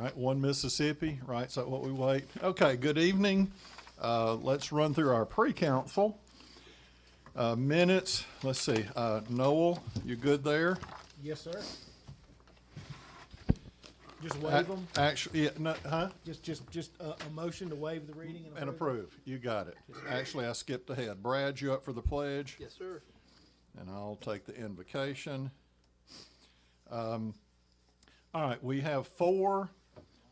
All right, one Mississippi, right? So what we wait. Okay, good evening. Let's run through our pre-council minutes. Let's see. Noel, you good there? Yes, sir. Just waive them? Actually, yeah, no, Just a motion to waive the reading and and approve? approve. You got it. Actually, I skipped ahead. Brad, you up for the pledge? Yes, sir. And I'll take the invocation. All right, we have 4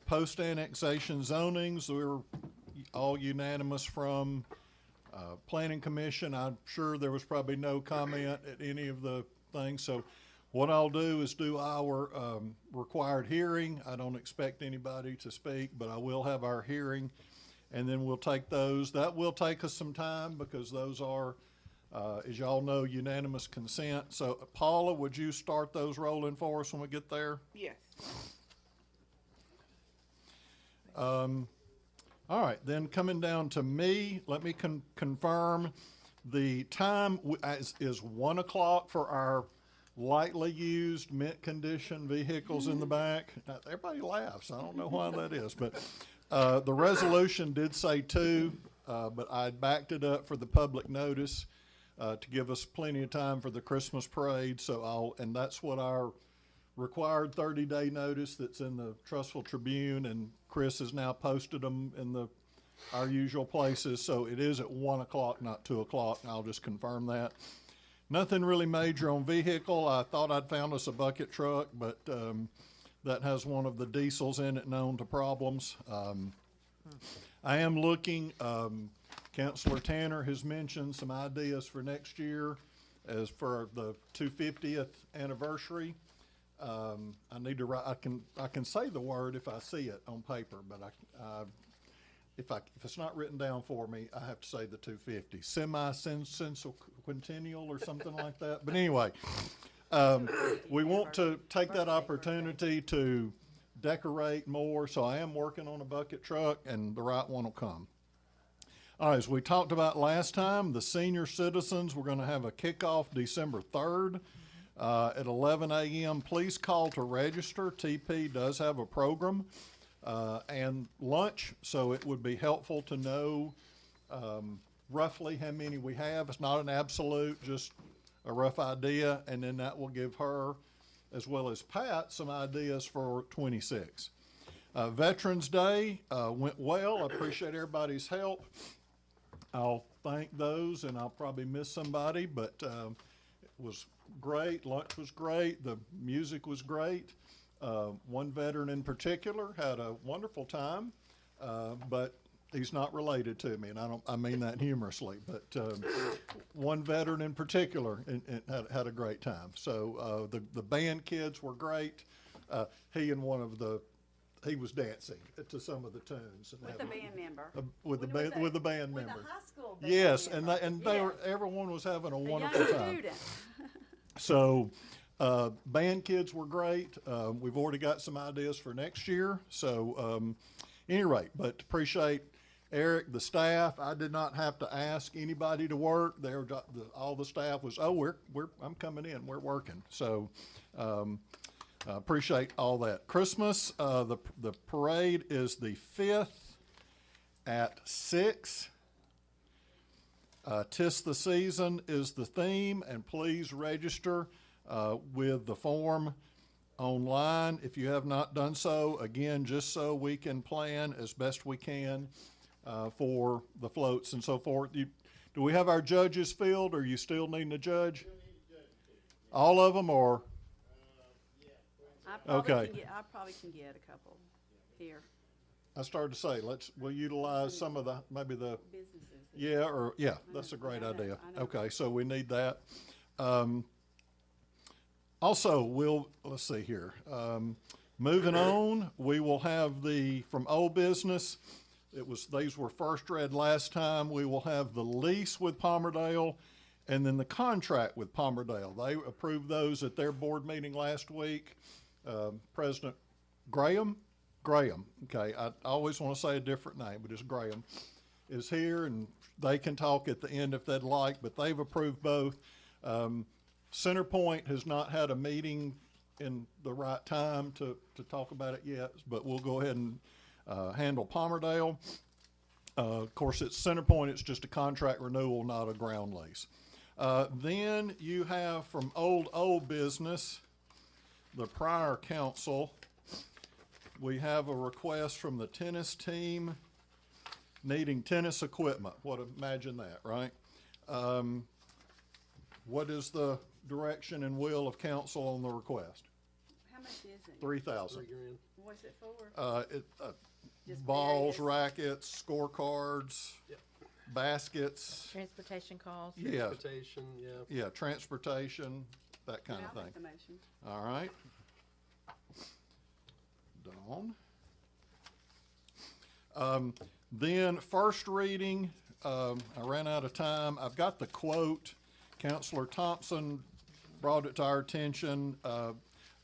post-annexation zonings. We're all unanimous from Planning Commission. I'm sure there was probably no comment at any of the things. So what I'll do is do our required hearing. I don't expect anybody to speak, but I will have our hearing, and then we'll take those. That will take us some time because those are, as y'all know, unanimous consent. So Paula, would you start those rolling for us when we get there? Yes. All right, then coming down to me, let me confirm the time is 1 o'clock for our lightly used mint condition vehicles in the back. Now, everybody laughs. I don't know why that is, but the resolution did say 2, but I backed it up for the public notice to give us plenty of time for the Christmas parade. So and that's what our required 30-day notice that's in the Trussville Tribune, and Chris has now posted them in our usual places. So it is at 1 o'clock, not 2 o'clock. I'll just confirm that. Nothing really major on vehicle. I thought I'd found us a bucket truck, but that has one of the diesels in it known to problems. I am looking, Councilor Tanner has mentioned some ideas for next year as for the 250th anniversary. I need to write. I can say the word if I see it on paper, but if it's not written down for me, I have to say the 250 semi-centennial or something like that. But anyway, we want to take that opportunity to decorate more. So I am working on a bucket truck, and the right one will come. All right, as we talked about last time, the senior citizens, we're going to have a kickoff December 3rd. At 11 a.m. Please call to register. TP does have a program and lunch, so it would be helpful to know roughly how many we have. It's not an absolute, just a rough idea, and then that will give her, as well as Pat, some ideas for 26. Veterans Day went well. I appreciate everybody's help. I'll thank those, and I'll probably miss somebody, but it was great. Lunch was great. The music was great. One veteran in particular had a wonderful time, but he's not related to me, and I mean that humorously. But one veteran in particular had a great time. So the band kids were great. He was dancing to some of the tunes. With a band member. With the band member. With a high school band Yes, member. and they were, everyone was having a wonderful time. Student. So, band kids were great. We've already got some ideas for next year. So, any rate, but appreciate Eric, the staff. I did not have to ask anybody to work. All the staff was, I'm coming in, we're working. So, appreciate all that. Christmas, the parade is the 5th at 6. 'Tis the season is the theme, and please register with the form online if you have not done so. Again, just so we can plan as best we can for the floats and so forth. Do we have our judges filled, or you still needing a judge? All of them, or? I Okay. probably can get a couple here. I started to say, we'll utilize some of maybe the. Businesses. That's a great I know, idea. I know. Okay, so we need that. Also, let's see here. Moving on, we will have from old business, these were first read last time. We will have the lease with Palmerdale and then the contract with Palmerdale. They approved those at their board meeting last week. President Graham, okay, I always want to say a different name, but it's Graham, is here, and they can talk at the end if they'd like, but they've approved both. CenterPoint has not had a meeting in the right time to talk about it yet, but we'll go ahead and handle Palmerdale. Of course, it's Centerpoint, it's just a contract renewal, not a ground lease. Then you have from old business, the prior council, we have a request from the tennis team needing tennis equipment. Imagine that, right? What is the direction and will of council on the request? How much is it? 3,000. What's it for? Just Balls, various- rackets, scorecards, Yep. baskets, Transportation costs. yeah, Transportation, yeah. yeah, transportation, that kind Yeah, of I'll make thing. the motion. All right. Dawn. Then first reading, I ran out of time. I've got the quote. Counselor Thompson brought it to our attention.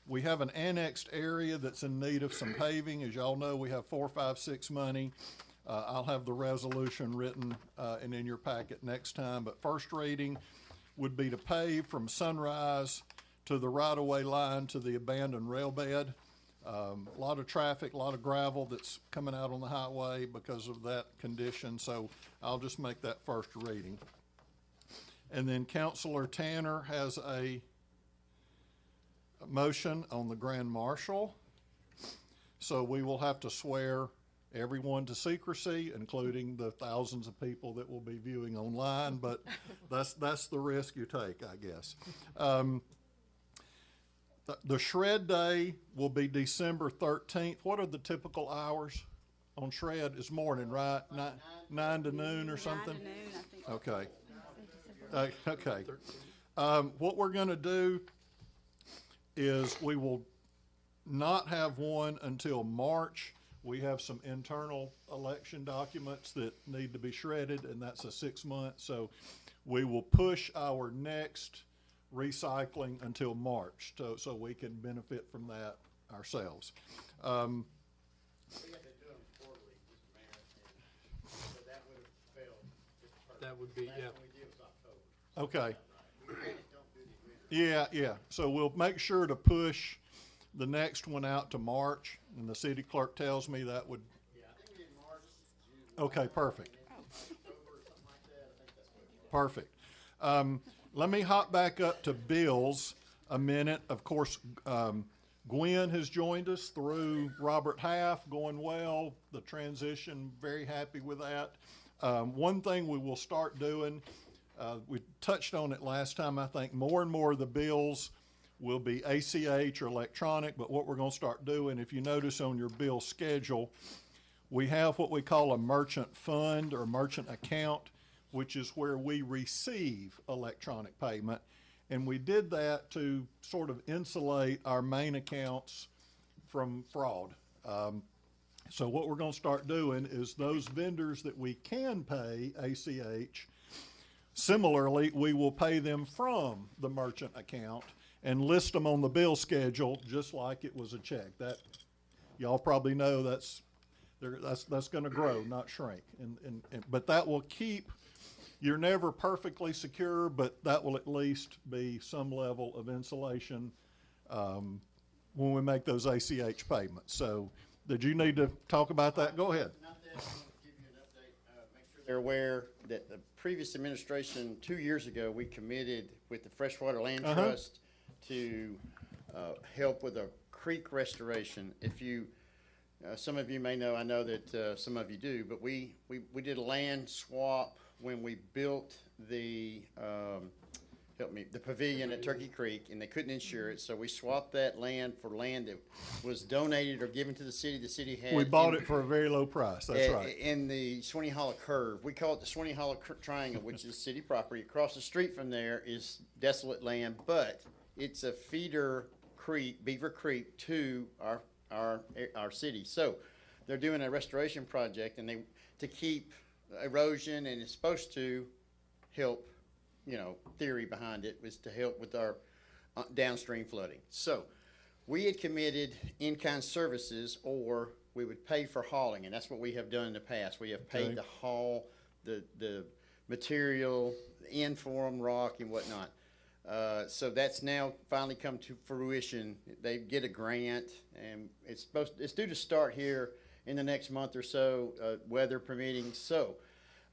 We have an annexed area that's in need of some paving. As y'all know, we have 456 money. I'll have the resolution written and in your packet next time. But first reading would be to pave from Sunrise to the right-of-way line to the abandoned rail bed. A lot of traffic, a lot of gravel that's coming out on the highway because of that condition, so I'll just make that first reading. And then Counselor Tanner has a motion on the Grand Marshal. So we will have to swear everyone to secrecy, including the thousands of people that will be viewing online, but that's the risk you take, I guess. The shred day will be December 13th. What are the typical hours on shred? It's morning, right? 9 to noon or something? 9 to noon, I think. Okay. Okay. What we're gonna do is we will not have one until March. We have some internal election documents that need to be shredded, and that's a 6 month. So we will push our next recycling until March, so we can benefit from that ourselves. We have to do them quarterly, Mr. Mayor, so that would have failed. Mr. Perkins. That would be, Last yeah. one we did was October. Okay, We really don't do the agreement. yeah. So we'll make sure to push the next one out to March, and the city clerk tells me that would, Yeah, I think we did March, June. okay, perfect. October, something like that, I think that's what it was. Perfect. Let me hop back up to bills a minute. Of course, Gwen has joined us through Robert Half, going well. The transition, very happy with that. One thing we will start doing, we touched on it last time, I think more and more of the bills will be ACH or electronic, but what we're gonna start doing, if you notice on your bill schedule, we have what we call a merchant fund or merchant account, which is where we receive electronic payment. And we did that to sort of insulate our main accounts from fraud. So what we're gonna start doing is those vendors that we can pay ACH, similarly, we will pay them from the merchant account and list them on the bill schedule just like it was a check. That, y'all probably know that's gonna grow, not shrink. But that will keep, you're never perfectly secure, but that will at least be some level of insulation when we make those ACH payments. So, did you need to talk about that? Go ahead. Not that, I want to give you an update, make sure they're aware that the previous administration, 2 years ago, we committed with the Freshwater Land Uh-huh. Trust to help with a creek restoration. If you, some of you may know, I know that some of you do, but we did a land swap when we built the, the pavilion at Turkey Creek, and they couldn't insure it, so we swapped that land for land that was donated or given to the city. The city had. We bought it for a very low price, that's right. In the Swinney Hollow Curve. We call it the Swinney Hollow Triangle, which is city property. Across the street from there is desolate land, but it's a feeder creek, Beaver Creek, to our city. So they're doing a restoration project, and to keep erosion, and it's supposed to help, theory behind it was to help with our downstream flooding. So we had committed in-kind services, or we would pay for hauling, and that's what we have done in the past. We have paid Okay. to haul the material in for 'em, rock and whatnot. So that's now finally come to fruition. They get a grant, and it's due to start here in the next month or so, weather permitting. So,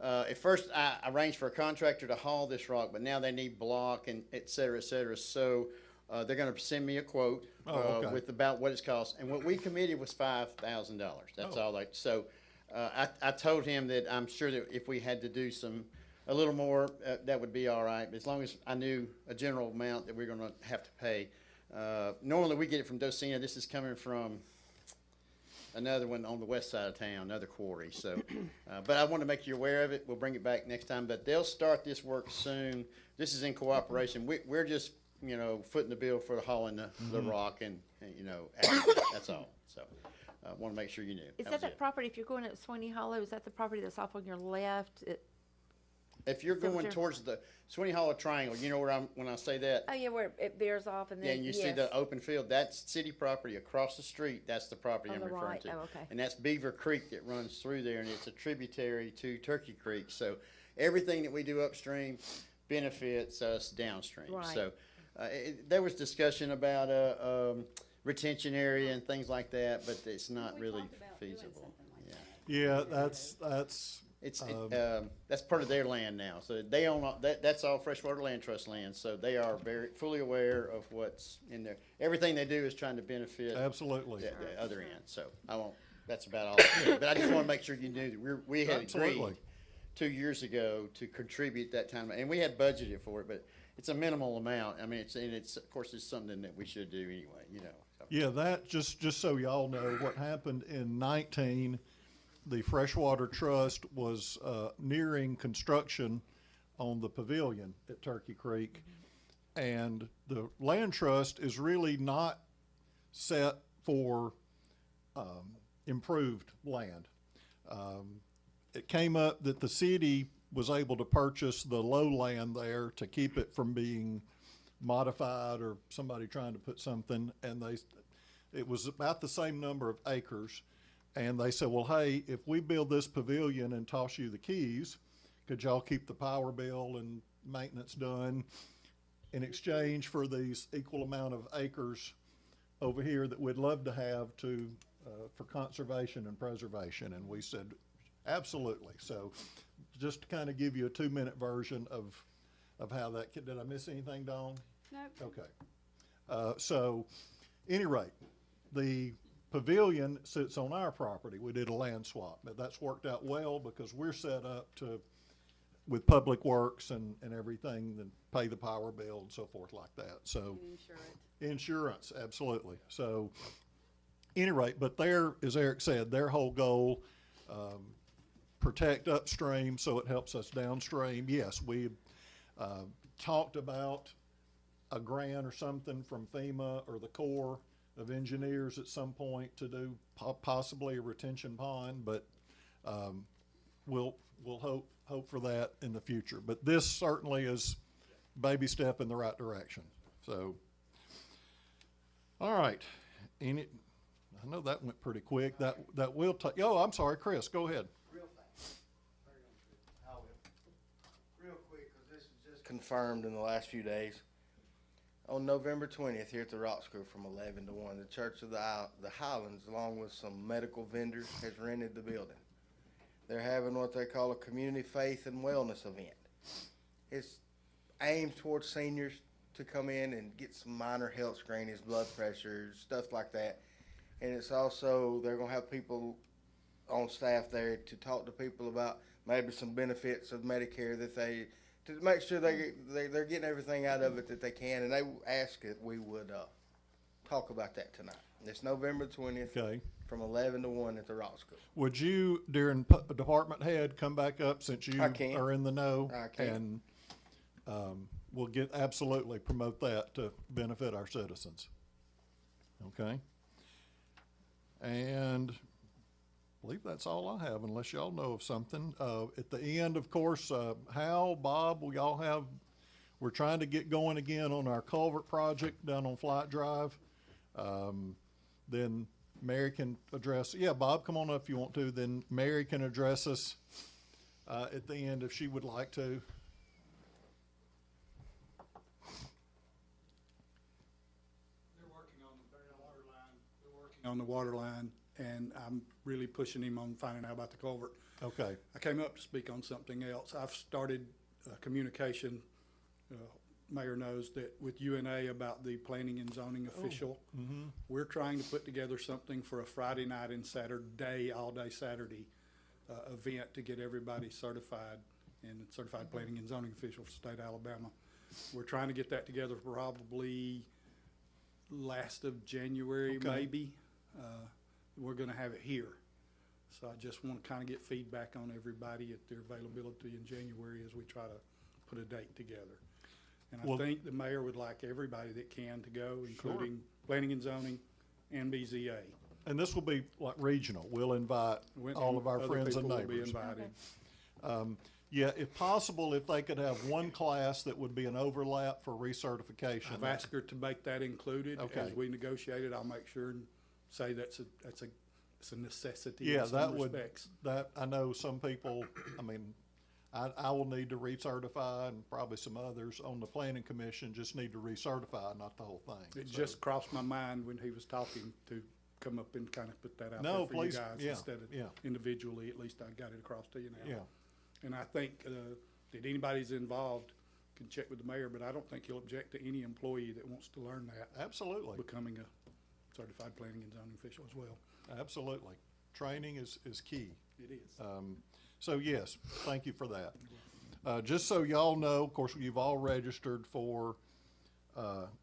at first I arranged for a contractor to haul this rock, but now they need block and et cetera, et cetera. So, they're gonna send me a quote, Oh, okay. with about what it's cost. And what we committed was $5,000. That's Oh. all so, I told him that I'm sure that if we had to do a little more, that would be all right, as long as I knew a general amount that we're gonna have to pay. Normally we get it from Docena. This is coming from another one on the west side of town, another quarry, so, but I want to make you aware of it. We'll bring it back next time, but they'll start this work soon. This is in cooperation. We're just, footing the bill for hauling the rock and that's all, so, want to make sure you knew. Is was that it. property, if you're going at Sweeney Hollow, is that the property that's off on your left? If you're Is that what going you're- towards the Sweeney Hollow Triangle, you know when I say that? Oh, yeah, where it veers off and Yeah, then, and you see yes. the open field, that's city property across the street, that's the property On I'm the referring right. to. Oh, okay. And that's Beaver Creek that runs through there, and it's a tributary to Turkey Creek, so everything that we do upstream benefits us downstream. Right. So, there was discussion about retention area and things like that, but it's not We really talked about doing feasible. something like Yeah. Yeah, that's, That's part of their land now, so they own, that's all Freshwater Land Trust land, so they are very, fully aware of what's in there. Everything they do is trying to benefit absolutely. the other end, so I won't, that's about all. But I just wanna make sure you knew that we had Absolutely. agreed 2 years ago to contribute that time, and we had budgeted for it, but it's a minimal amount. I mean, it's, of course, it's something that we should do anyway, so. Yeah, that, just so y'all know, what happened in 19, the Freshwater Trust was nearing construction on the pavilion at Turkey Creek. And the land trust is really not set for improved land. It came up that the city was able to purchase the lowland there to keep it from being modified or somebody trying to put something, and it was about the same number of acres. And they said, well, hey, if we build this pavilion and toss you the keys, could y'all keep the power bill and maintenance done in exchange for these equal amount of acres over here that we'd love to have for conservation and preservation? And we said, absolutely. So just to kind of give you a 2-minute version of how that, did I miss anything, Dawn? Nope. Okay. So, any rate, the pavilion sits on our property. We did a land swap, but that's worked out well because we're set up with Public Works and everything, and pay the power bill and so forth like that. So, And insure it. insurance, absolutely. So, any rate, but as Eric said, their whole goal, protect upstream so it helps us downstream. Yes, we talked about a grant or something from FEMA or the Corps of Engineers at some point to do possibly a retention pond, but we'll hope for that in the future. But this certainly is baby step in the right direction. So, all right. I know that went pretty quick. That will take. Oh, I'm sorry, Chris. Go ahead. Real fast. I will. Real quick, because this is just confirmed in the last few days. On November 20th, here at the Rock School from 11 to 1, the Church of the Highlands, along with some medical vendors, has rented the building. They're having what they call a community faith and wellness event. It's aimed towards seniors to come in and get some minor health screenings, blood pressure, stuff like that. And it's also, they're going to have people on staff there to talk to people about maybe some benefits of Medicare to make sure they're getting everything out of it that they can. And they asked that we would talk about that tonight. It's November 20th Okay. from 11 to 1 at the Rock School. Would you, during department head, come back up since you I can. are in the know? I can. And we'll absolutely promote that to benefit our citizens. Okay? And I believe that's all I have, unless y'all know of something. At the end, of course, Hal, Bob, we're trying to get going again on our culvert project down on Flight Drive. Then Mary can address, Bob, come on up if you want to. Then Mary can address us at the end if she would like to. on the water line, and I'm really pushing him on finding out about the culvert. Okay, I came up to speak on something else. I've started communication, Mayor knows that with UNA about the planning and zoning official. We're trying to put together something for a Friday night and Saturday, all day Saturday, event to get everybody certified and certified planning and zoning official for the state of Alabama. We're trying to get that together probably last of January, Okay. maybe. We're gonna have it here. So I just want to kind of get feedback on everybody at their availability in January as we try to put a date together. And I Well- think the mayor would like everybody that can to go, including planning and zoning and BZA. and this will be like regional. We'll invite all of our Other friends and people will be neighbors. invited. Yeah, if possible, if they could have one class that would be an overlap for recertification. I've asked her to make that included as Okay. we negotiated. I'll make sure and say it's a necessity Yeah, in that some would, respects. that, I know some people, I mean, I will need to recertify, and probably some others on the planning commission just need to recertify, not the whole thing. It So- just crossed my mind when he was talking to come up and kind of put that out No, there for you please, guys yeah, instead of yeah. individually. At least I got it across to you now. Yeah, And I think that anybody's involved can check with the mayor, but I don't think he'll object to any employee that wants to learn that, absolutely, becoming a certified planning and zoning official as well. absolutely. Training is key. It is. So yes, thank you for that. Just so y'all know, of course, you've all registered for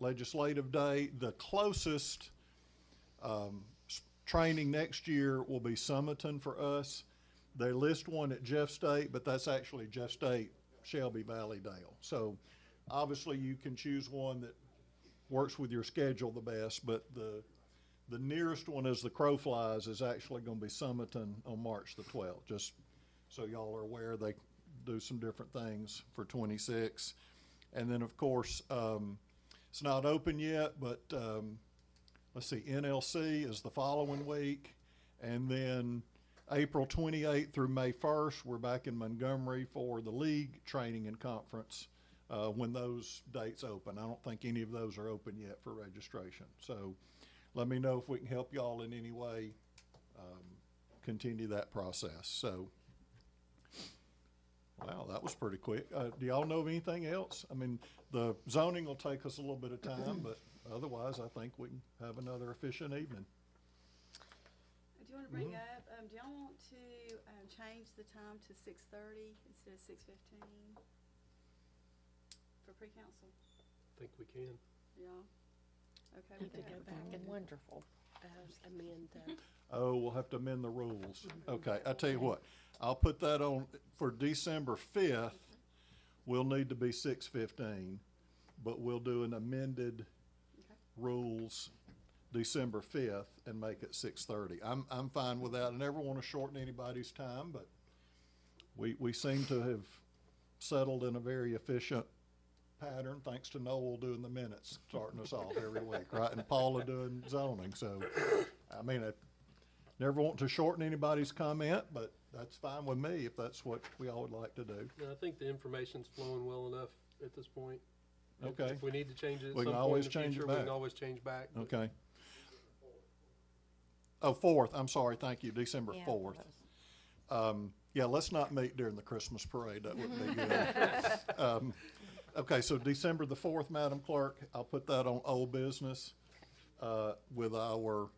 legislative day. The closest training next year will be Summiton for us. They list one at Jeff State, but that's actually Jeff State, Shelby Valley Dale. So obviously you can choose one that works with your schedule the best, but the nearest one as the crow flies is actually gonna be Summiton on March the 12th, just so y'all are aware. They do some different things for 26. And then, of course, it's not open yet, but, let's see, NLC is the following week. And then April 28th through May 1st, we're back in Montgomery for the league training and conference, when those dates open. I don't think any of those are open yet for registration. So let me know if we can help y'all in any way, continue that process. So, wow, that was pretty quick. Do y'all know of anything else? I mean, the zoning will take us a little bit of time, but otherwise, I think we can have another efficient evening. Do you wanna bring up, do y'all want to, change the time to 6:30 instead of 6:15? For pre-council, Think we can. y'all? Okay Need with to that? go back and wonderful. Amend Oh, we'll have to amend the rules. Okay, I tell you what, I'll put that on for December 5th. We'll need to be 6:15, but we'll do an amended rules December 5th and make it 6:30. I'm fine with that. I never want to shorten anybody's time, but we seem to have settled in a very efficient pattern, thanks to Noel doing the minutes, starting us off every week, right? And Paula doing zoning. So, I mean, I never want to shorten anybody's comment, but that's fine with me if that's what we all would like to do. No, I think the information's flowing well enough at this point. Okay. If we need to change it at We some can point always in the change it future, we back. can always change back. but- Okay. Oh, 4th, I'm sorry, thank you, December Yeah, 4th. those- Yeah, let's not meet during the Christmas parade, that wouldn't be good. Okay, so December the 4th, Madam Clerk, I'll put that on old business, with our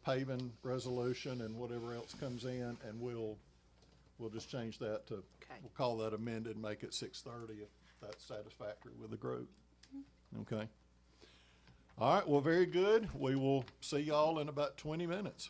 paving resolution and whatever else comes in, and we'll just change that to, Okay. we'll call that amended, make it 6:30 if that's satisfactory with the group. Okay. All right, well, very good. We will see y'all in about 20 minutes.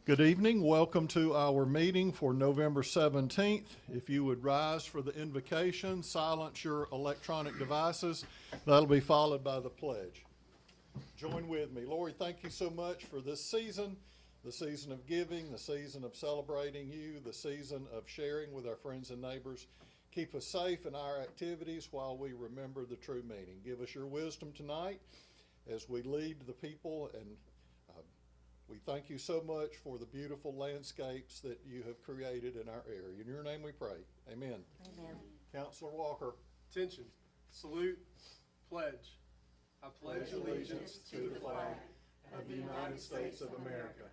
Good evening. Welcome to our meeting for November 17th. If you would rise for the invocation, silence your electronic devices. That'll be followed by the pledge. Join with me. Lord, thank you so much for this season, the season of giving, the season of celebrating you, the season of sharing with our friends and neighbors. Keep us safe in our activities while we remember the true meaning. Give us your wisdom tonight as we lead the people, and we thank you so much for the beautiful landscapes that you have created in our area. In your name we pray. Amen. Amen. Counselor Walker. Attention, salute, pledge. I pledge allegiance to the flag of the United States of America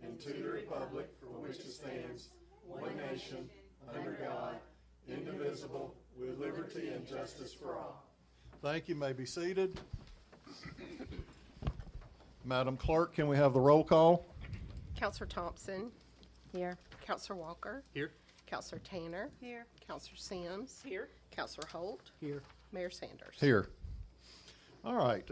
and to the republic for which it stands, one nation, under God, indivisible, with liberty and justice for all. Thank you. May be seated. Madam Clerk, can we have the roll call? Counselor Thompson, Here. Counselor Walker, Here. Counselor Tanner, Here. Counselor Sims. Here. Counselor Holt, Here. Mayor Sanders. Here. All right.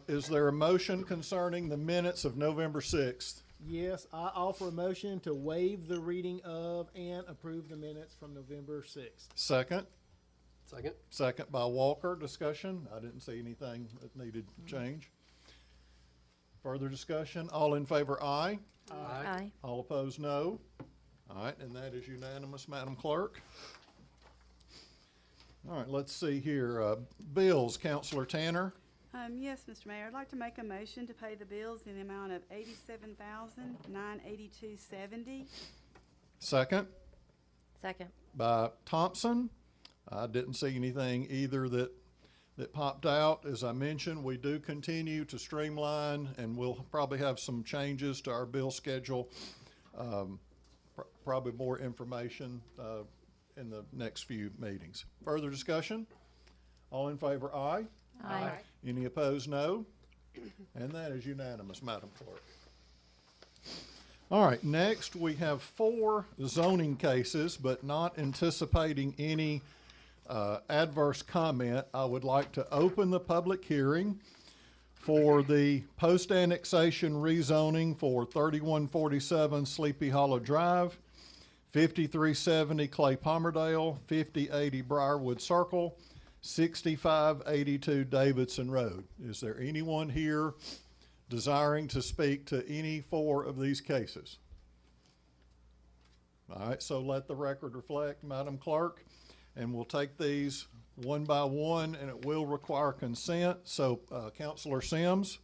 Is there a motion concerning the minutes of November 6th? Yes, I offer a motion to waive the reading of and approve the minutes from November 6th. Second. Second. Second by Walker. Discussion. I didn't see anything that needed change. Further discussion. All in favor, aye. Aye. All opposed, no. All right, and that is unanimous, Madam Clerk. All right, let's see here. Bills, Counselor Tanner. Yes, Mr. Mayor, I'd like to make a motion to pay the bills in the amount of $87,982.70. Second Second. by Thompson. I didn't see anything either that popped out. As I mentioned, we do continue to streamline, and we'll probably have some changes to our bill schedule. Probably more information in the next few meetings. Further discussion? All in favor, aye. Aye. Any opposed, no. And that is unanimous, Madam Clerk. All right, next we have 4 zoning cases, but not anticipating any adverse comment. I would like to open the public hearing for the post-annexation rezoning for 3147 Sleepy Hollow Drive, 5370 Clay Palmerdale, 5080 Briarwood Circle, 6582 Davidson Road. Is there anyone here desiring to speak to any 4 of these cases? All right, so let the record reflect, Madam Clerk, and we'll take these one by one, and it will require consent. So, Counselor Sims.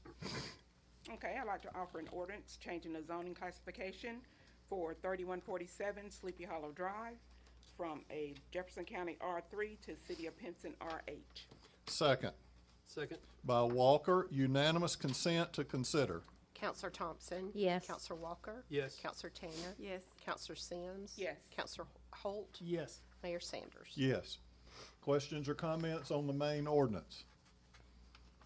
Okay, I'd like to offer an ordinance changing the zoning classification for 3147 Sleepy Hollow Drive from a Jefferson County R3 to City of Pinson RH. Second Second. by Walker. Unanimous consent to consider. Counselor Thompson. Yes. Counselor Walker. Yes. Counselor Tanner. Yes. Counselor Sims. Yes. Counselor Holt, Yes. Mayor Sanders. Yes. Questions or comments on the main ordinance?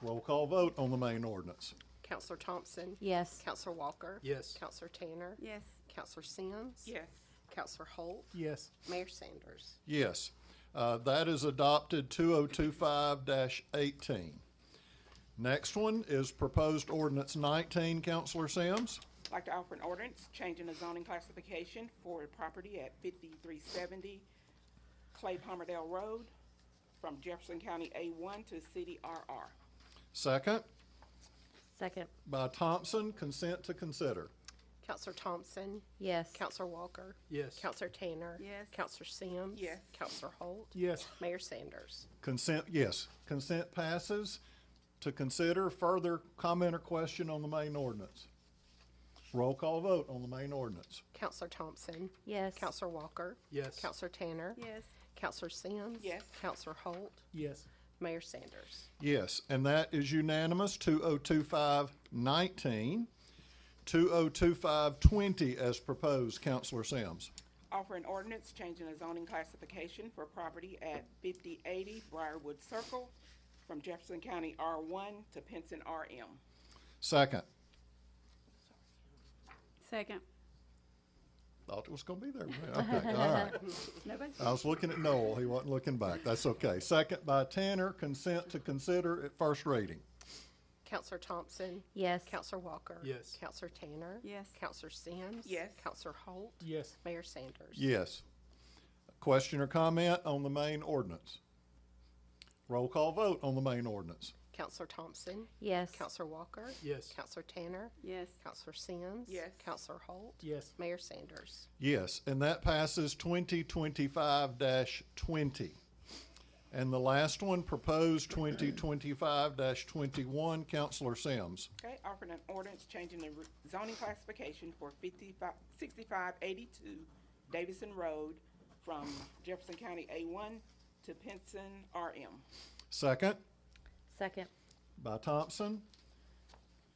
Roll call vote on the main ordinance. Counselor Thompson. Yes. Counselor Walker. Yes. Counselor Tanner. Yes. Counselor Sims. Yes. Counselor Holt, Yes. Mayor Sanders. Yes. That is adopted 2025-18. Next one is proposed ordinance 19, Counselor Sims. I'd like to offer an ordinance changing the zoning classification for property at 5370 Clay Palmerdale Road from Jefferson County A1 to City RR. Second Second. by Thompson, consent to consider. Counselor Thompson. Yes. Counselor Walker. Yes. Counselor Tanner. Yes. Counselor Sims. Yes. Counselor Holt. Yes. Mayor Sanders. Consent, yes. Consent passes. To consider, further comment or question on the main ordinance. Roll call vote on the main ordinance. Counselor Thompson. Yes. Counselor Walker. Yes. Counselor Tanner. Yes. Counselor Sims. Yes. Counselor Holt. Yes. Mayor Sanders. Yes, and that is unanimous, 2025-19. 2025-20 as proposed, Counselor Sims. Offer an ordinance changing the zoning classification for property at 5080 Briarwood Circle from Jefferson County R1 to Pinson RM. Second. Second. Thought it was gonna be there. Okay, all right. Nobody? I was looking at Noel, he wasn't looking back. That's okay. Second by Tanner, consent to consider at first reading. Counselor Thompson. Yes. Counselor Walker. Yes. Counselor Tanner. Yes. Counselor Sims. Yes. Counselor Holt. Yes. Mayor Sanders. Yes. Question or comment on the main ordinance? Roll call vote on the main ordinance. Counselor Thompson. Yes. Counselor Walker. Yes. Counselor Tanner. Yes. Counselor Sims. Yes. Counselor Holt. Yes. Mayor Sanders. Yes, and that passes 2025-20. And the last one, proposed 2025-21, Counselor Sims. Okay, offering an ordinance changing the zoning classification for 6582 Davidson Road from Jefferson County A1 to Pinson RM. Second, Second. by Thompson.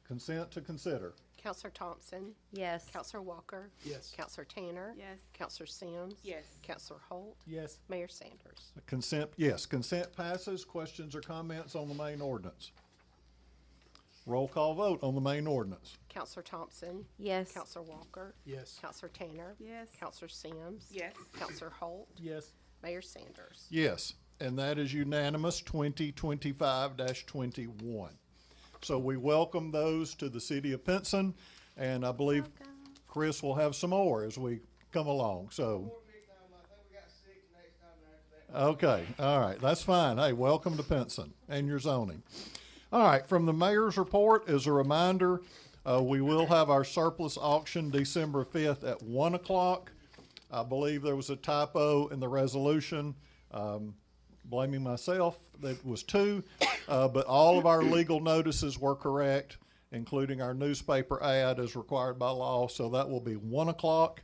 Consent to consider. Counselor Thompson. Yes. Counselor Walker. Yes. Counselor Tanner. Yes. Counselor Sims. Yes. Counselor Holt. Yes. Mayor Sanders. Consent, yes, consent passes. Questions or comments on the main ordinance? Roll call vote on the main ordinance. Counselor Thompson. Yes. Counselor Walker. Yes. Counselor Tanner. Yes. Counselor Sims. Yes. Counselor Holt. Yes. Mayor Sanders. Yes, and that is unanimous, 2025-21. So we welcome those to the city of Pinson, and I believe Chris will have some more as we come along, so. Okay, all right, that's fine. Hey, welcome to Pinson and your zoning. All right, from the mayor's report, as a reminder, we will have our surplus auction December 5th at 1 o'clock. I believe there was a typo in the resolution, blaming myself, that was 2, but all of our legal notices were correct, including our newspaper ad as required by law, so that will be 1 o'clock.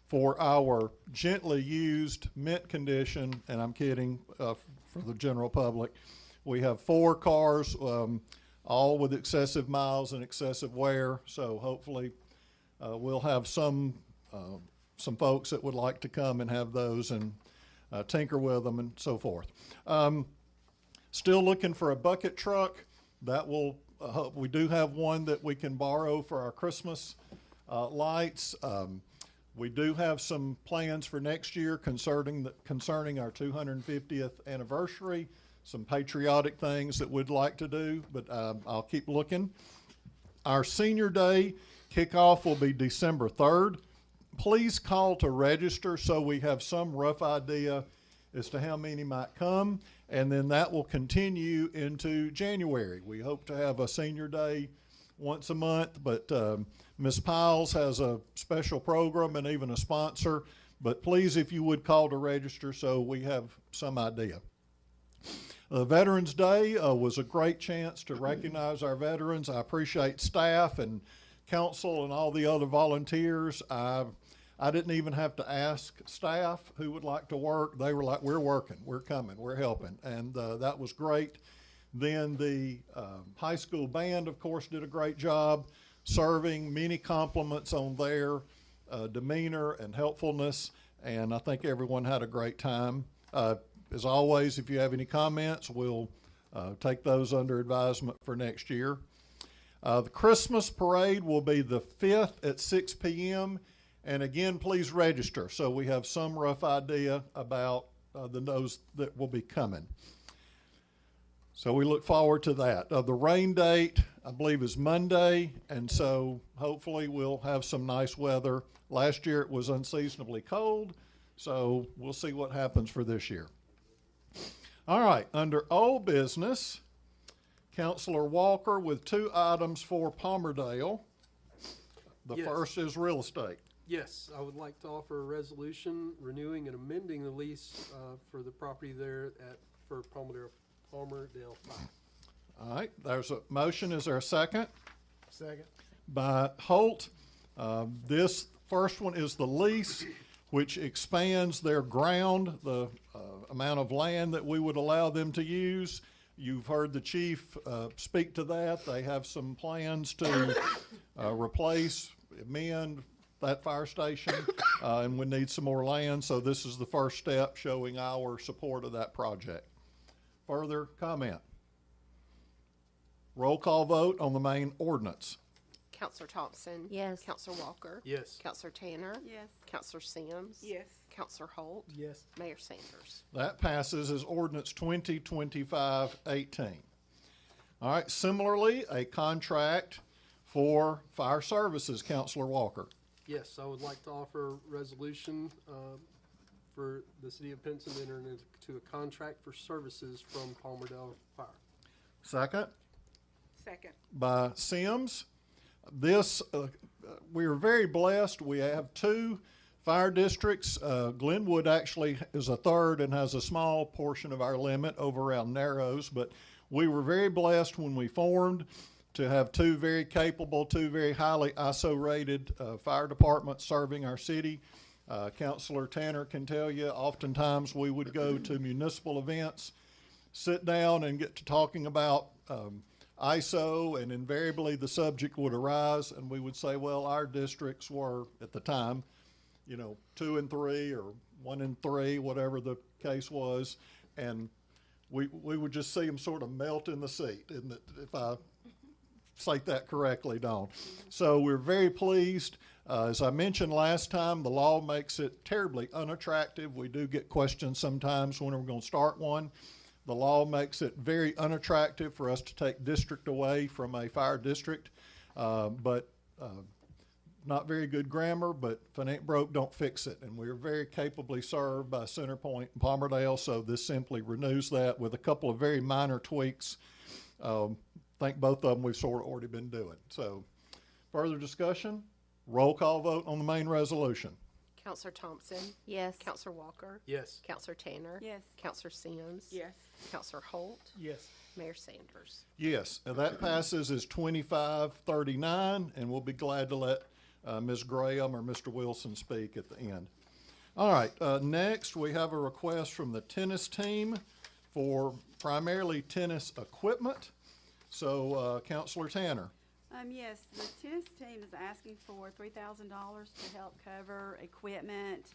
For our gently used mint condition, and I'm kidding, for the general public, we have 4 cars, all with excessive miles and excessive wear, so hopefully we'll have some folks that would like to come and have those and tinker with them and so forth. Still looking for a bucket truck. That will, we do have one that we can borrow for our Christmas lights. We do have some plans for next year concerning our 250th anniversary, some patriotic things that we'd like to do, but I'll keep looking. Our senior day kickoff will be December 3rd. Please call to register so we have some rough idea as to how many might come, and then that will continue into January. We hope to have a senior day once a month, but Ms. Piles has a special program and even a sponsor, but please, if you would call to register so we have some idea. Veterans Day was a great chance to recognize our veterans. I appreciate staff and council and all the other volunteers. I didn't even have to ask staff who would like to work. They were like, we're working, we're coming, we're helping, and that was great. Then the high school band, of course, did a great job serving. Many compliments on their demeanor and helpfulness, and I think everyone had a great time. As always, if you have any comments, we'll take those under advisement for next year. The Christmas parade will be the 5th at 6 p.m. And again, please register so we have some rough idea about those that will be coming. So we look forward to that. The rain date, I believe, is Monday, and so hopefully we'll have some nice weather. Last year it was unseasonably cold, so we'll see what happens for this year. All right, under old business, Councilor Walker with 2 items for Palmerdale. The Yes. first is real estate. Yes, I would like to offer a resolution renewing and amending the lease for the property there for Palmerdale 5. All right, there's a motion. Is there a second? Second. By Holt. This first one is the lease, which expands their ground, the amount of land that we would allow them to use. You've heard the chief speak to that. They have some plans to replace, amend that fire station, and we need some more land, so this is the first step showing our support of that project. Further comment? Roll call vote on the main ordinance. Counselor Thompson. Yes. Counselor Walker. Yes. Counselor Tanner. Yes. Counselor Sims. Yes. Counselor Holt. Yes. Mayor Sanders. That passes as ordinance 2025-18. All right, similarly, a contract for fire services, Counselor Walker. Yes, I would like to offer a resolution for the city of Pinson to enter into a contract for services from Palmerdale Fire. Second, Second. by Sims. This, we are very blessed. We have two fire districts. Glenwood actually is a third and has a small portion of our limit over around Narrows, but we were very blessed when we formed to have two very capable, two very highly ISO-rated fire departments serving our city. Councilor Tanner can tell you, oftentimes we would go to municipal events, sit down and get to talking about ISO, and invariably the subject would arise, and we would say, well, our districts were, at the time, 2 and 3 or 1 and 3, whatever the case was, and we would just see them sort of melt in the seat, and if I cite that correctly, Dawn. So we're very pleased. As I mentioned last time, the law makes it terribly unattractive. We do get questions sometimes when we're going to start one. The law makes it very unattractive for us to take district away from a fire district, but not very good grammar, but if it ain't broke, don't fix it. And we're very capably served by Centerpoint and Palmerdale, so this simply renews that with a couple of very minor tweaks. I think both of them we've sort of already been doing. So further discussion, roll call vote on the main resolution. Counselor Thompson, Yes. Counselor Walker, Yes. Counselor Tanner. Yes. Counselor Sims. Yes. Counselor Holt, Yes. Mayor Sanders. Yes, and that passes as 25-39, and we'll be glad to let Ms. Graham or Mr. Wilson speak at the end. All right, next we have a request from the tennis team for primarily tennis equipment. So, Counselor Tanner. Yes, the tennis team is asking for $3,000 to help cover equipment,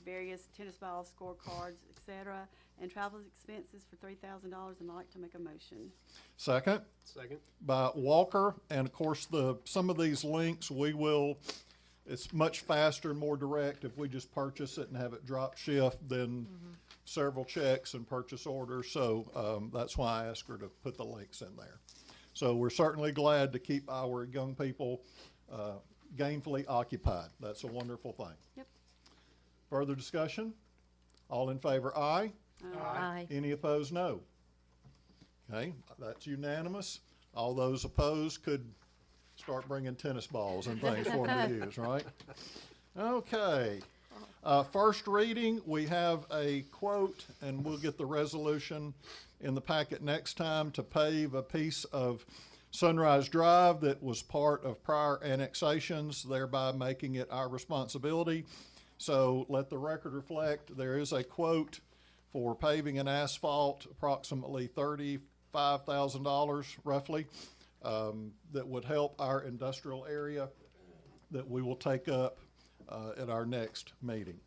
various tennis balls, scorecards, et cetera, and travel expenses for $3,000, and I'd like to make a motion. Second, Second. by Walker, and of course, some of these links, it's much faster and more direct if we just purchase it and have it drop shift than several checks and purchase orders, so that's why I asked her to put the links in there. So we're certainly glad to keep our young people gainfully occupied. That's a wonderful thing. Yep. Further discussion? All in favor, aye. Aye. Any opposed, no. Okay, that's unanimous. All those opposed could start bringing tennis balls and things for them to use, right? Okay. First reading, we have a quote, and we'll get the resolution in the packet next time, to pave a piece of Sunrise Drive that was part of prior annexations, thereby making it our responsibility. So let the record reflect, there is a quote for paving and asphalt, approximately $35,000 roughly, that would help our industrial area that we will take up at our next meeting.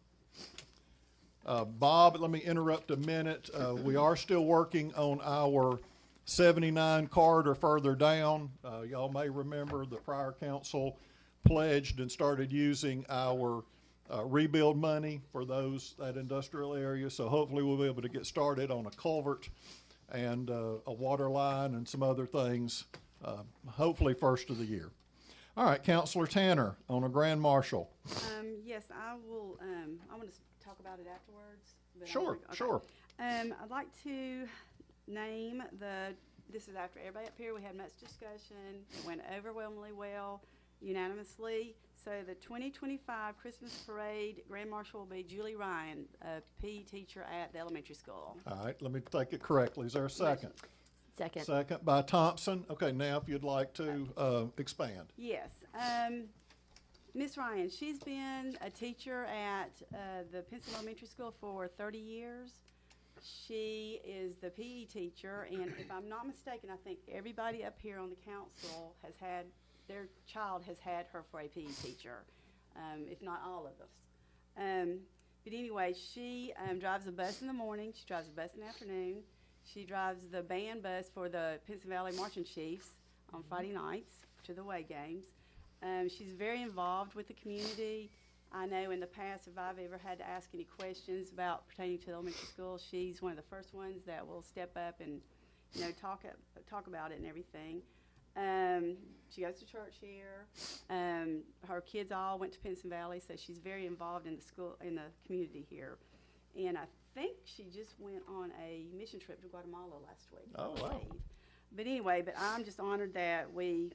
Bob, let me interrupt a minute. We are still working on our 79 corridor further down. Y'all may remember the prior council pledged and started using our rebuild money for that industrial area. So hopefully we'll be able to get started on a culvert and a water line and some other things, hopefully first of the year. All right, Counselor Tanner on a Grand Marshal. Yes, I will, I want to talk about it afterwards. but I Sure, wanna- okay. sure. I'd like to name this is after everybody up here, we had much discussion, it went overwhelmingly well, unanimously. So the 2025 Christmas Parade Grand Marshal will be Julie Ryan, a PE teacher at the elementary school. All right, let me take it correctly. Is there a second? Second. Second by Thompson. Okay, now if you'd like to expand. Yes. Miss Ryan, she's been a teacher at the Pinson Elementary School for 30 years. She is the PE teacher, and if I'm not mistaken, I think everybody up here on the council their child has had her for a PE teacher, if not all of us. But anyway, she drives a bus in the morning, she drives a bus in the afternoon, she drives the band bus for the Pinson Valley Marching Chiefs on Friday nights to the away games. She's very involved with the community. I know in the past, if I've ever had to ask any questions about pertaining to the elementary school, she's one of the first ones that will step up and talk about it and everything. She goes to church here. Her kids all went to Pinson Valley, so she's very involved in the school, in the community here. And I think she just went on a mission trip to Guatemala last week. I Oh, wow. believe. But anyway, I'm just honored that we've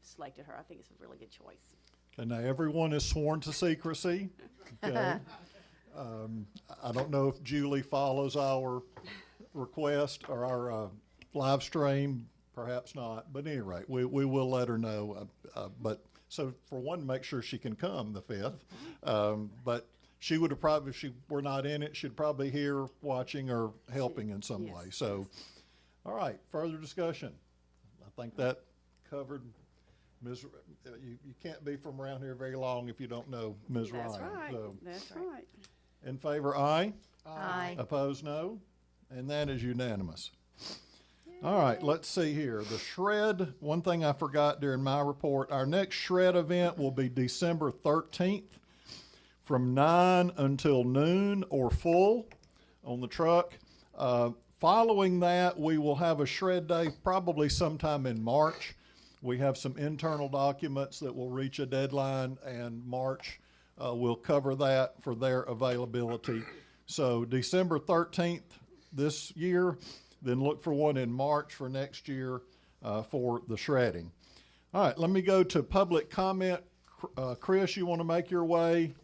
selected her. I think it's a really good choice. And now everyone is sworn to secrecy. Okay. I don't know if Julie follows our request or our live stream. Perhaps not. But at any rate, we will let her know. But so for one, make sure she can come the 5th. But she would have probably, if she were not in it, she'd probably here watching or helping in some way. So, all right, further discussion. I think that covered Ms. You can't be from around here very long if you don't know Ms. Ryan. That's right. So, That's right. in favor, aye. Aye. Opposed, no. And that is unanimous. All right, let's see here. The shred, one thing I forgot during my report, our next shred event will be December 13th from 9 until noon or full on the truck. Following that, we will have a shred day probably sometime in March. We have some internal documents that will reach a deadline, and March will cover that for their availability. So December 13th this year, then look for one in March for next year for the shredding. All right, let me go to public comment. Chris, you want to make your way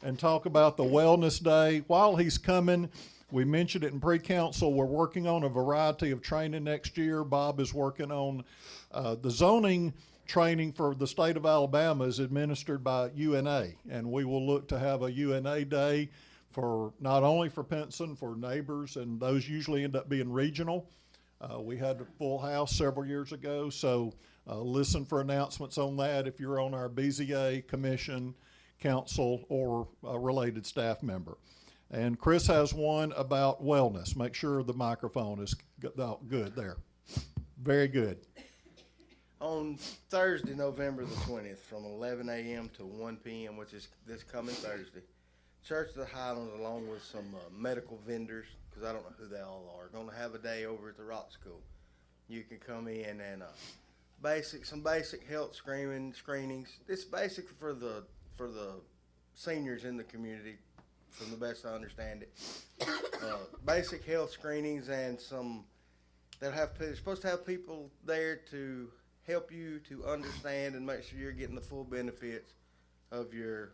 and talk about the Wellness Day? While he's coming, we mentioned it in pre-council, we're working on a variety of training next year. Bob is working on the zoning training for the state of Alabama is administered by UNA, and we will look to have a UNA day for not only for Pinson, for neighbors, and those usually end up being regional. We had a full house several years ago, so listen for announcements on that if you're on our BZA, commission, council, or a related staff member. And Chris has one about wellness. Make sure the microphone is good there. Very good. On Thursday, November the 20th, from 11 a.m. to 1 p.m., which is this coming Thursday, Church of the Highlands, along with some medical vendors, because I don't know who they all are, going to have a day over at the Rock School. You can come in and some basic health screenings. It's basic for the seniors in the community, from the best I understand it. Basic health screenings and they're supposed to have people there to help you to understand and make sure you're getting the full benefits of your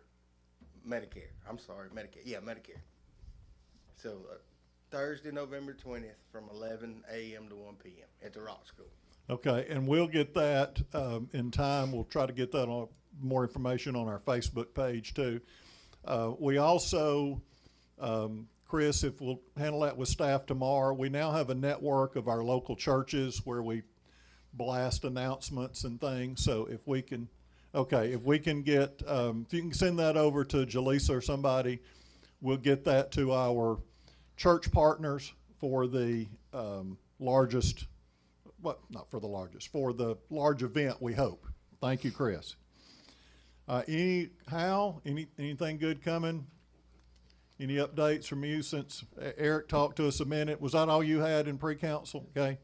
Medicare. Medicare. Yeah, Medicare. So Thursday, November 20th from 11 a.m. to 1 p.m. at the Rock School. Okay, and we'll get that in time. We'll try to get that on more information on our Facebook page too. We also, Chris, if we'll handle that with staff tomorrow, we now have a network of our local churches where we blast announcements and things. So if we can get, if you can send that over to Jaleesa or somebody, we'll get that to our church partners for the largest, well, not for the largest, for the large event, we hope. Thank you, Chris. Anything good coming? Any updates from you since Eric talked to us a minute? Was that all you had in pre-council? Okay.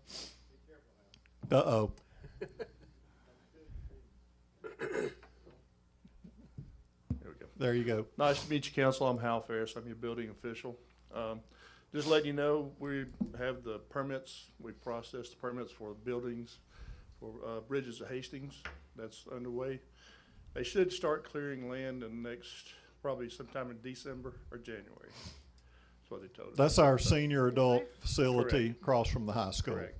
Uh-oh. There we go. There you go. Nice to meet you, Council. I'm Hal Ferris. I'm your building official. Just letting you know, we have the permits. We processed the permits for buildings, for Bridges of Hastings. That's underway. They should start clearing land in the next, probably sometime in December or January. That's what they told us. That's our senior adult facility Correct. across from the high school. Correct.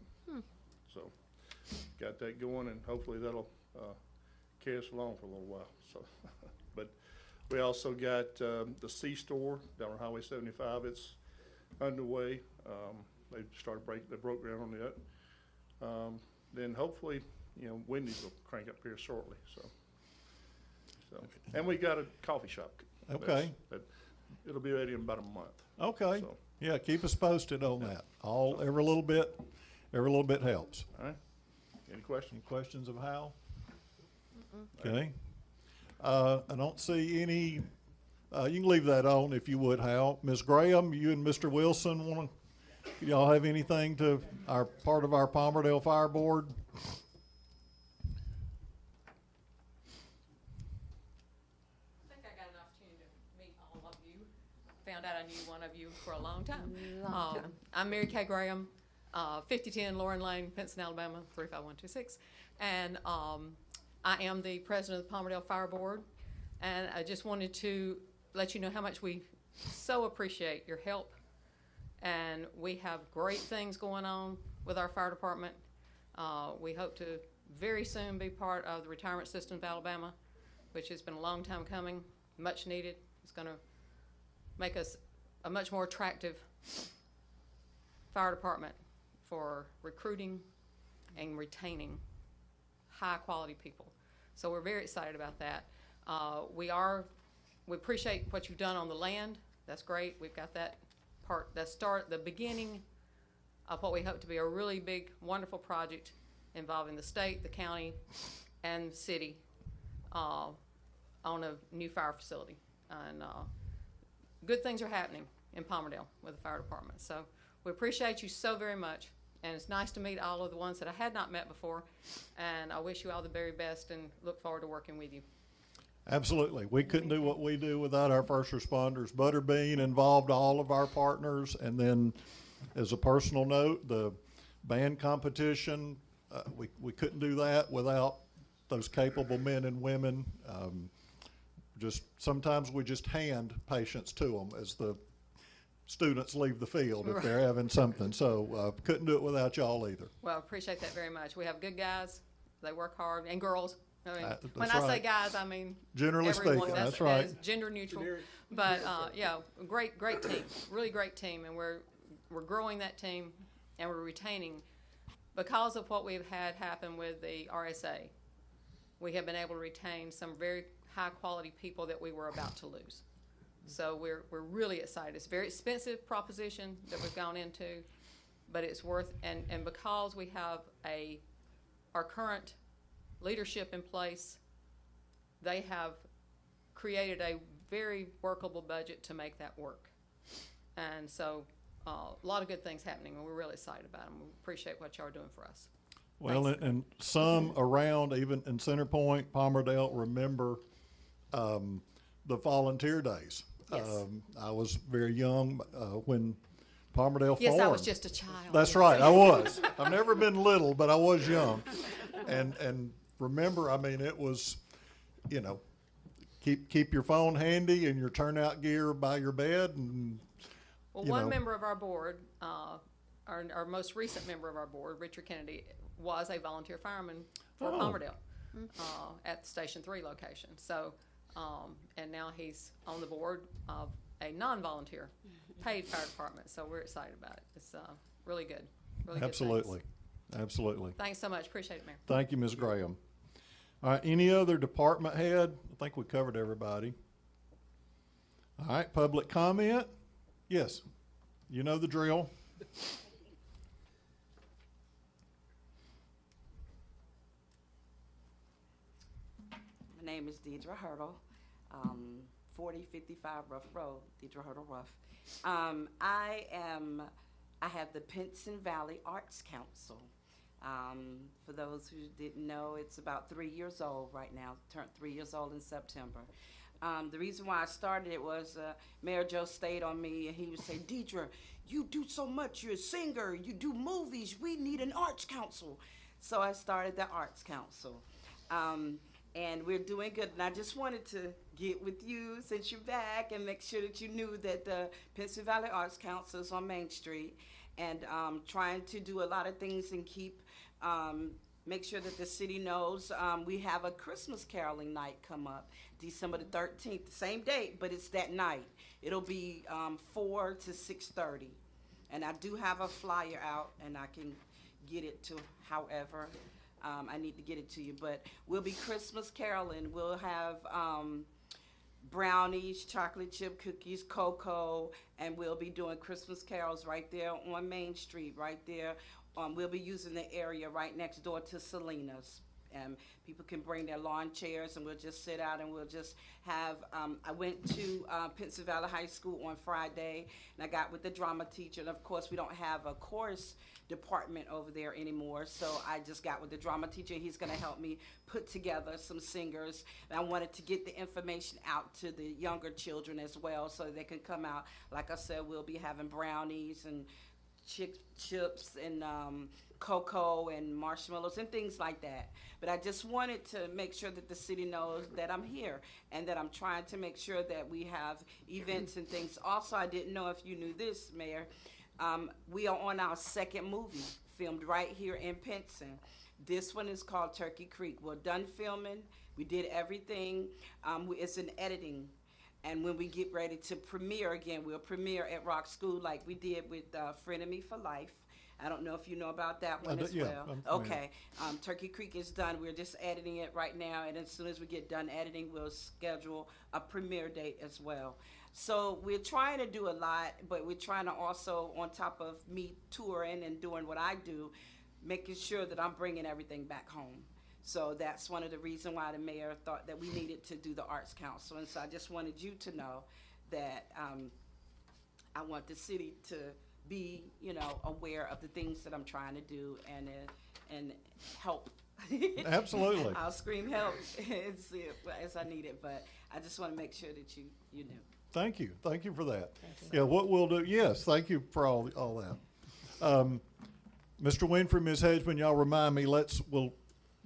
So, got that going, and hopefully that'll carry us along for a little while. So, but we also got the C-store down on Highway 75. It's underway. They broke ground on that. Then hopefully, Wendy's will crank up here shortly. So, and we got a coffee shop. Okay. It'll be ready in about a month. Okay. So, Yeah, keep us posted on that. Every little bit helps. all right. Any questions? Any questions of Hal? Okay. I don't see any, you can leave that on if you would, Hal. Ms. Graham, you and Mr. Wilson want to Y'all have anything to our part of our Palmerdale Fire Board? I think I got an opportunity to meet all of you. Found out I knew one of you for a long time. I'm Mary Kay Graham, 5010 Lauren Lane, Pinson, Alabama, 35126. And I am the president of the Palmerdale Fire Board. And I just wanted to let you know how much we so appreciate your help. And we have great things going on with our fire department. We hope to very soon be part of the retirement system of Alabama, which has been a long time coming, much needed. It's going to make us a much more attractive fire department for recruiting and retaining high-quality people. So we're very excited about that. We appreciate what you've done on the land. That's great. We've got that part, the beginning of what we hope to be a really big, wonderful project involving the state, the county, and the city on a new fire facility. And good things are happening in Palmerdale with the fire department. So we appreciate you so very much. And it's nice to meet all of the ones that I had not met before. And I wish you all the very best and look forward to working with you. Absolutely. We couldn't do what we do without our first responders. Butterbean involved all of our partners. And then as a personal note, the band competition, we couldn't do that without those capable men and women. Just sometimes we just hand patients to them as the students leave the field if they're having something. So couldn't do it without y'all either. Well, appreciate that very much. We have good guys. They work hard. And girls. I mean, That's when I say right. guys, I mean Generally everyone. speaking, that's that right. is gender neutral. But yeah, great team, really great team, and we're growing that team, and we're retaining because of what we've had happen with the RSA. We have been able to retain some very high quality people that we were about to lose. So we're really excited. It's a very expensive proposition that we've gone into, but it's worth and because we have our current leadership in place, they have created a very workable budget to make that work. And so a lot of good things happening, and we're really excited about them. We appreciate what y'all are doing for us. Well, and some around, even in Center Point, Palmerdale, remember the volunteer days. Yes. I was very young when Palmerdale formed. Yes, I was just a child. That's right, I was. I've never been little, but I was young. And remember, I mean, it was, you know, keep your phone handy and your turnout gear by your bed. And Well, you one know. member of our board, our most recent member of our board, Richard Kennedy, was a volunteer fireman for Oh. Palmerdale at the Station 3 location. So, and now he's on the board of a non-volunteer paid fire department. So we're excited about it. It's really good. Really Absolutely, good. absolutely. Thanks so much. Appreciate it, Mayor. Thank you, Ms. Graham. All right, any other department head? I think we covered everybody. All right, public comment? Yes, you know the drill. My name is Deidre Hurdle, 4055 Rough Road, Deidre Hurdle Rough. I have the Pinson Valley Arts Council. For those who didn't know, it's about 3 years old right now, turned 3 years old in September. The reason why I started it was Mayor Joe stayed on me, and he would say, Deidre, you do so much, you're a singer, you do movies, we need an arts council. So I started the Arts Council. And we're doing good. And I just wanted to get with you since you're back and make sure that you knew that the Pinson Valley Arts Council is on Main Street, and trying to do a lot of things and make sure that the city knows. We have a Christmas caroling night come up, December the 13th, the same date, but it's that night. It'll be 4 to 6:30. And I do have a flyer out, and I can get it to however I need to get it to you. But we'll be Christmas caroling. We'll have brownies, chocolate chip cookies, cocoa, and we'll be doing Christmas carols right there on Main Street, right there. We'll be using the area right next door to Selena's People can bring their lawn chairs and we'll just sit out and we'll just have, I went to Pinson Valley High School on Friday and I got with the drama teacher. And of course, we don't have a chorus department over there anymore. So I just got with the drama teacher. He's going to help me put together some singers. And I wanted to get the information out to the younger children as well so they can come out. Like I said, we'll be having brownies and chips and cocoa and marshmallows and things like that. But I just wanted to make sure that the city knows that I'm here and that I'm trying to make sure that we have events and things. Also, I didn't know if you knew this, Mayor. We are on our second movie filmed right here in Pinson. This one is called Turkey Creek. We're done filming. We did everything. It's in editing. And when we get ready to premiere again, we'll premiere at Rock School like we did with Frenemy for Life. I don't know if you know about that one as yeah, well. I'm familiar. Okay. Turkey Creek is done. We're just editing it right now. And as soon as we get done editing, we'll schedule a premiere date as well. So we're trying to do a lot, but we're trying to also, on top of me touring and doing what I do, making sure that I'm bringing everything back home. So that's one of the reasons why the mayor thought that we needed to do the Arts Council. And so I just wanted you to know that I want the city to be, aware of the things that I'm trying to do and help. Absolutely. I'll scream help as I need it, but I just want to make sure that you knew. Thank you. Thank you for that. Yeah, what we'll do, yes, thank you for all that. Mr. Winfrey, Ms. Hedgeman, y'all remind me, we'll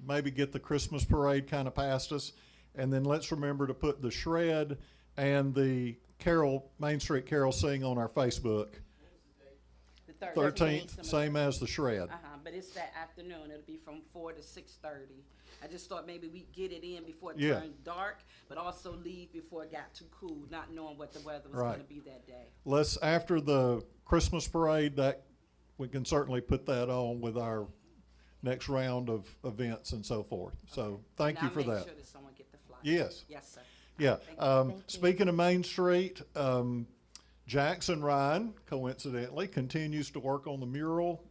maybe get the Christmas parade kind of past us, and then let's remember to put the shred and the Main Street Carol Sing on our Facebook. The 13th, same as the shred. But it's that afternoon. It'll be from 4 to 6:30. I just thought maybe we'd get it in before it Yeah. turned dark, but also leave before it got too cool, not knowing what the weather was Right. going to be that day. After the Christmas parade, we can certainly put that on with our next round of events and so forth. So thank And you I'll for make that. sure that someone get the flyer. Yes. Yes, sir. Yeah. Thank you. Speaking of Main Street, Jackson Ryan, coincidentally, continues to work on the mural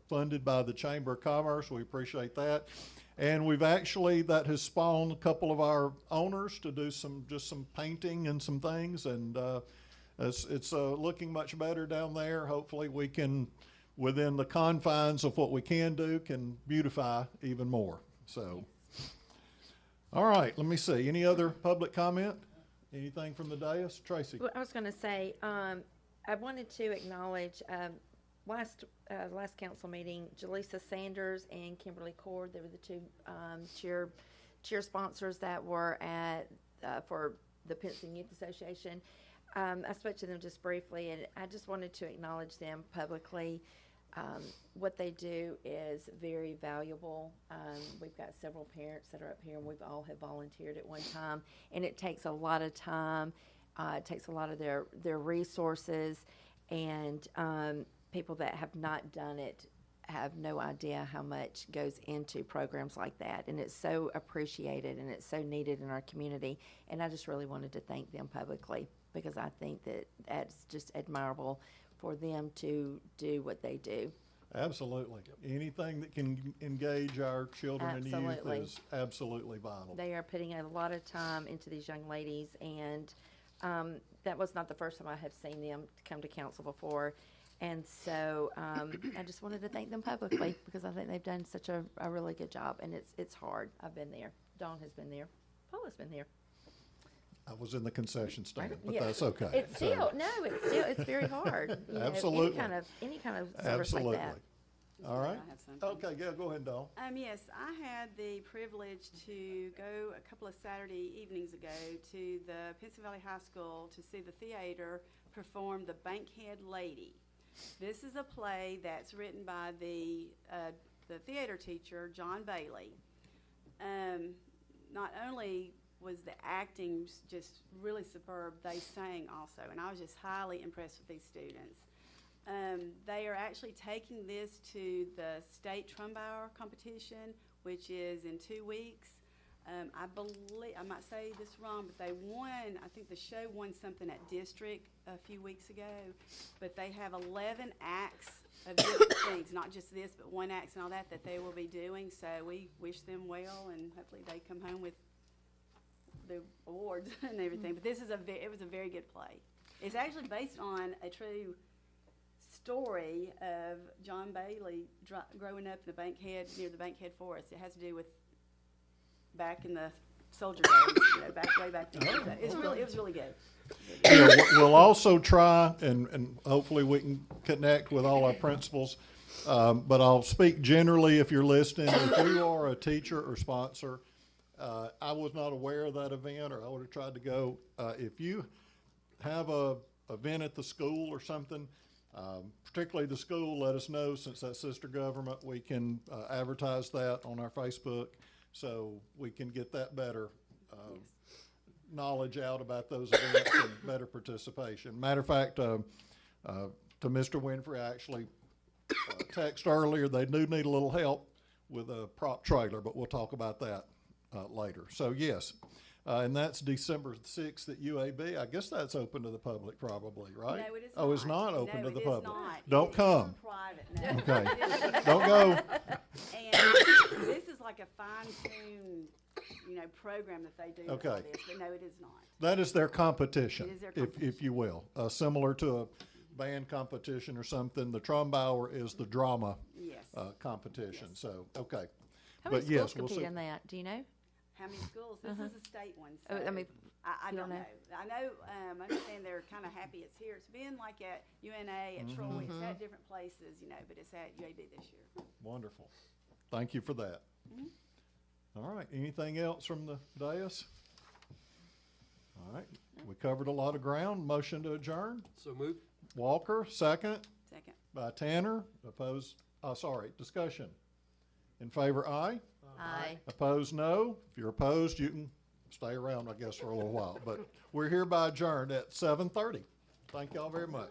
funded by the Chamber of Commerce. We appreciate that. And that has spawned a couple of our owners to do some painting and some things. And it's looking much better down there. Hopefully we can, within the confines of what we can do, can beautify even more. So, all right, let me see. Any other public comment? Anything from the dais? Tracy? Well, I was going to say, I wanted to acknowledge last council meeting, Jaleesa Sanders and Kimberly Cord. They were the two cheer sponsors that were at for the Pinson Youth Association. I spoke to them just briefly, and I just wanted to acknowledge them publicly. What they do is very valuable. We've got several parents that are up here, and we've all have volunteered at one time, and it takes a lot of time. It takes a lot of their resources, and people that have not done it have no idea how much goes into programs like that, and it's so appreciated and it's so needed in our community. And I just really wanted to thank them publicly, because I think that that's just admirable for them to do what they do. Absolutely. Anything that can engage our children and Absolutely. youth is absolutely vital. They are putting a lot of time into these young ladies, and that was not the first time I have seen them come to council before. And so I just wanted to thank them publicly, because I think they've done such a really good job, and it's hard. I've been there. Dawn has been there. Paula's been there. I was in the concession stand, but Yeah. that's okay. It's still, it's very hard. You know, Absolutely. Any kind of service like Absolutely. that. All right. I have something. Okay, yeah, go ahead, Dawn. Yes, I had the privilege to go a couple of Saturday evenings ago to the Pinson Valley High School to see the theater perform The Bankhead Lady. This is a play that's written by the theater teacher, John Bailey. Not only was the acting just really superb, they sang also, and I was just highly impressed with these students. They are actually taking this to the state Trumbauer competition, which is in 2 weeks. I believe, I might say this wrong, but they won, I think the show won something at district a few weeks ago, but they have 11 acts of different things, not just this, but one acts and all that they will be doing. So we wish them well, and hopefully they come home with the awards and everything. But this is it was a very good play. It's actually based on a true story of John Bailey growing up in the Bankhead, near the Bankhead Forest. It has to do with back in the soldier days, way back in the day. It was really good. Yeah, we'll also try, and hopefully we can connect with all our principals. But I'll speak generally if you're listening. If you are a teacher or sponsor, I was not aware of that event, or I would have tried to go. If you have a event at the school or something, particularly the school, let us know. Since that's sister government, we can advertise that on our Facebook so we can get that better knowledge out about those events and better participation. Matter of fact, to Mr. Winfrey, I actually text earlier, they do need a little help with a prop trailer, but we'll talk about that later. So yes, and that's December 6th at UAB. I guess that's open to the public probably, right? No, it is Oh, it's not. not open No, to the it is public. not. Don't It is come. private, no. Okay. Don't go. And this is like a fine-tuned, program that they do with all Okay. this, but no, it is not. That is their competition, It is their if you will. Similar to a band competition or something. The Trombauer is the drama Yes. competition. Yes. So, okay. How many But yes, schools we'll compete see. in that? Do you know? How many schools? This is a state one, Oh, so. I mean, I you don't don't know. I know, I understand they're kind of happy it's here. It's been like at UNA, at Troy, it's at different places, but it's at UAB this year. Wonderful. Thank you for that. All right. Anything else from the dais? All right. We covered a lot of ground. Motion to adjourn. So moved. Walker, second. Second. By Tanner. Opposed, discussion. In favor, aye. Aye. Opposed, no. If you're opposed, you can stay around, I guess, for a little while. But we're hereby adjourned at 7:30. Thank y'all very much.